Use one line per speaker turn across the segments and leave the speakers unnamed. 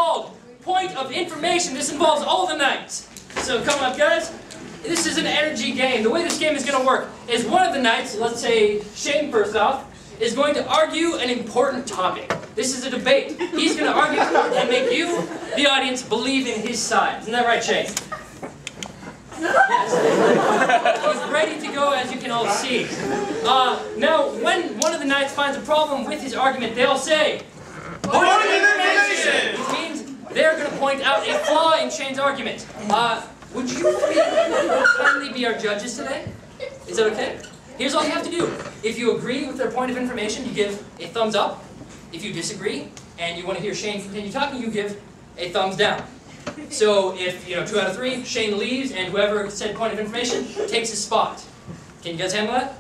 called point of information. This involves all the knights. So come on, guys. This is an energy game. The way this game is going to work is one of the knights, let's say Shane first off, is going to argue an important topic. This is a debate. He's going to argue and make you, the audience, believe in his side. Isn't that right, Shane? Yes. He's ready to go, as you can all see. Now, when one of the knights finds a problem with his argument, they'll say, "Point of information!" Which means they're going to point out a flaw in Shane's argument. Would you kindly be our judges today? Is that okay? Here's all you have to do. If you agree with their point of information, you give a thumbs up. If you disagree, and you want to hear Shane continue talking, you give a thumbs down. So if, 2 out of 3, Shane leaves, and whoever said point of information takes his spot. Can you guys handle that?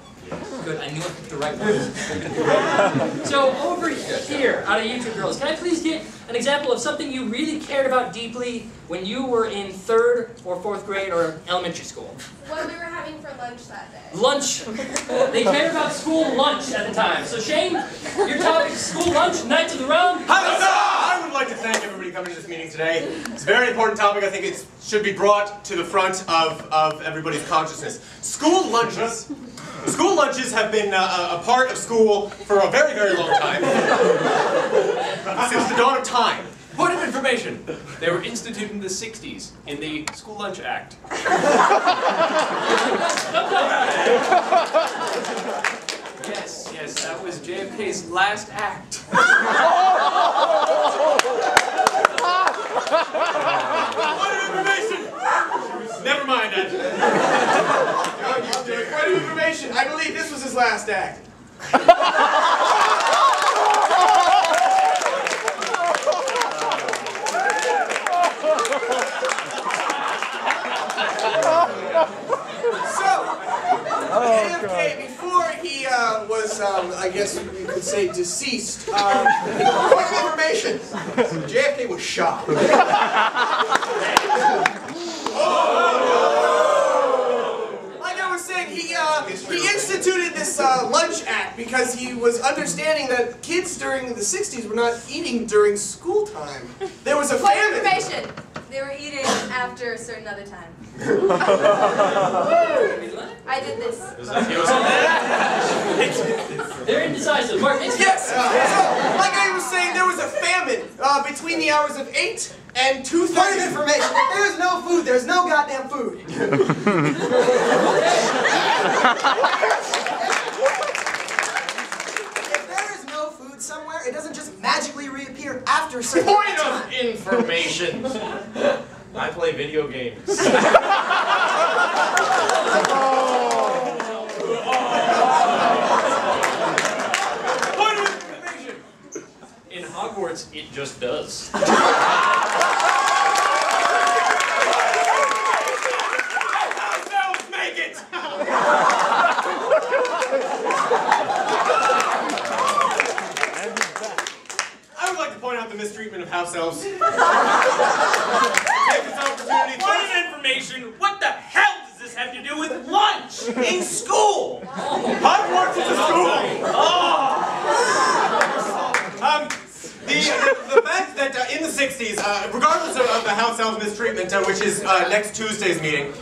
Good, I knew I picked the right one. So over here, out of you two girls, can I please get an example of something you really cared about deeply when you were in 3rd or 4th grade or elementary school?
What we were having for lunch that day.
Lunch. They cared about school lunch at the time. So Shane, your topic is school lunch, Knights of the Round.
I would like to thank everybody coming to this meeting today. It's a very important topic. I think it should be brought to the front of everybody's consciousness. School lunches. School lunches have been a part of school for a very, very long time. Since the dawn of time.
Point of information. They were instituted in the 60s in the School Lunch Act. Yes, that was JFK's last act.
Point of information! Never mind that.
Point of information. I believe this was his last act. JFK, before he was, I guess you could say, deceased, point of information, JFK was shot. Like I was saying, he instituted this lunch act because he was understanding that kids during the 60s were not eating during school time. There was a
Point
famine.
of information. They were eating after a certain other time. I did this.
They're indecisive. Mark,
Yes! So, like I was saying, there was a famine between the hours of 8 and 2:30. Point of information. If there is no food, there's no goddamn food. If there is no food somewhere, it doesn't just magically reappear after a certain
Point
time.
of information. I play video games. Point of information. In Hogwarts, it just does. Make it!
I would like to point out the mistreatment of house elves. Take this opportunity.
Point of information. What the hell does this have to do with lunch in school?
Hogwarts is a school! The fact that in the 60s, regardless of the house elf mistreatment, which is next Tuesday's meeting, in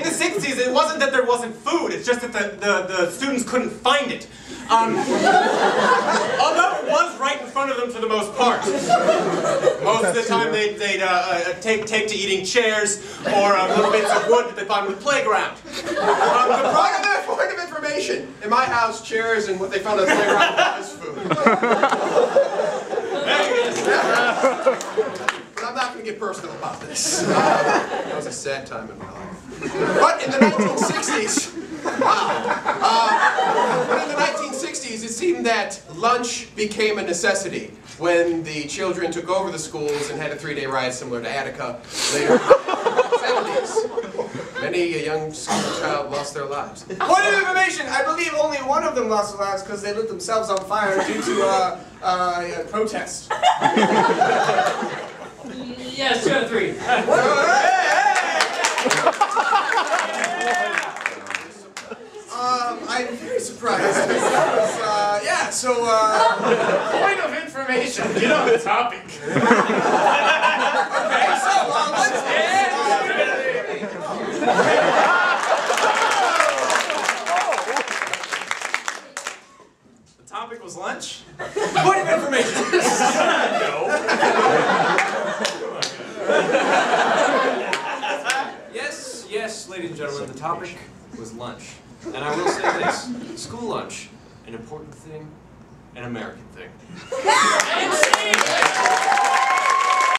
the 60s it wasn't that there wasn't food, it's just that the students couldn't find it. Although it was right in front of them for the most part. Most of the time they'd take to eating chairs or little bits of wood that they found on the playground.
Point of information. In my house, chairs and what they found on the playground was food. But I'm not going to get personal about this. That was a sad time in my life. But in the 1960s, but in the 1960s, it seemed that lunch became a necessity when the children took over the schools and had a 3-day ride similar to Attica later in the 70s. Many a young school child lost their lives. Point of information, I believe only one of them lost their lives because they lit themselves on fire due to a protest.
yes, 2 out of 3.
I'm very surprised. Yeah, so, point of information. information.
Get on the topic.
Okay, so let's
The topic was lunch? Point of information. No. Yes, ladies and gentlemen, the topic was lunch. And I will say this, school lunch, an important thing, an American thing.